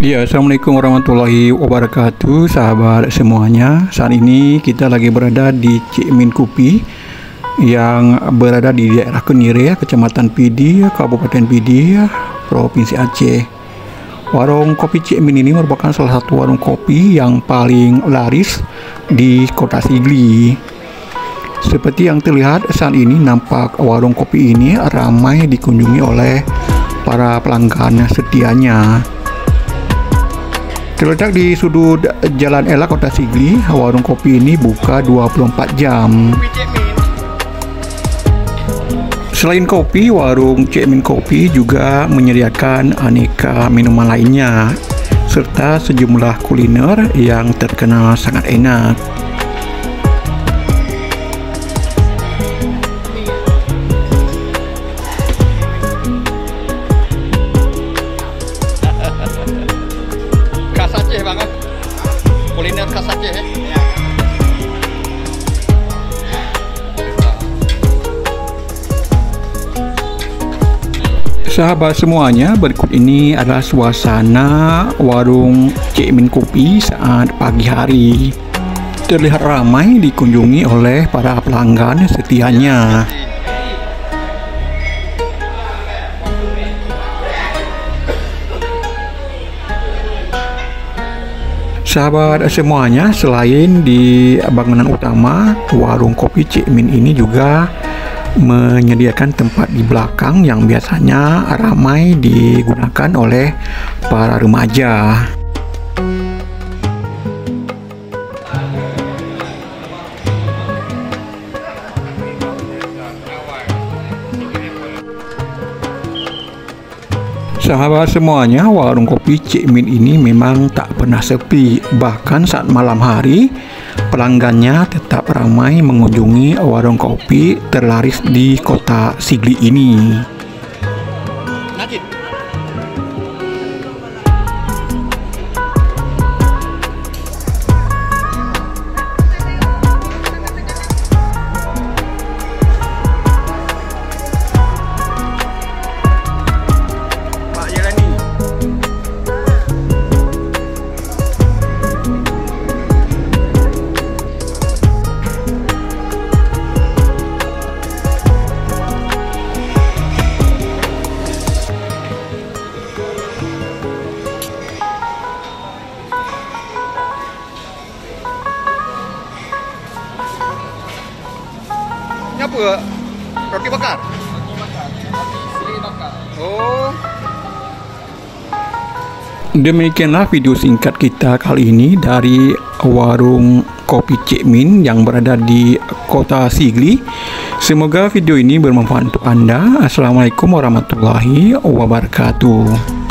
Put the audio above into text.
Ya, assalamualaikum warahmatullahi wabarakatuh, sahabat semuanya. Saat ini kita lagi berada di Cik Min Kopi yang berada di daerah Kenire, Kecamatan Pidi, Kabupaten Pidi, Provinsi Aceh. Warung kopi Cik Min ini merupakan salah satu warung kopi yang paling laris di Kota Sigli. Seperti yang terlihat saat ini, nampak warung kopi ini ramai dikunjungi oleh para pelanggan setianya. Terletak di sudut Jalan Ela, Kota Sigli, warung kopi ini buka 24 jam. Selain kopi, warung Cik Min Kopi juga menyediakan aneka minuman lainnya, serta sejumlah kuliner yang terkenal sangat enak. Khas Aceh banget, kuliner khas Aceh ya. Sahabat semuanya, berikut ini adalah suasana warung Cik Min Kopi saat pagi hari. Terlihat ramai dikunjungi oleh para pelanggan setianya. Sahabat semuanya, selain di bangunan utama, warung kopi Cik Min ini juga menyediakan tempat di belakang yang biasanya ramai digunakan oleh para remaja. Sahabat semuanya, warung kopi Cik Min ini memang tak pernah sepi. Bahkan saat malam hari, pelanggannya tetap ramai mengunjungi warung kopi terlaris di Kota Sigli ini. Apa? Roti bakar? Oh. Demikianlah video singkat kita kali ini dari warung kopi Cik Min yang berada di Kota Sigli. Semoga video ini bermanfaat untuk Anda. Assalamualaikum warahmatullahi wabarakatuh.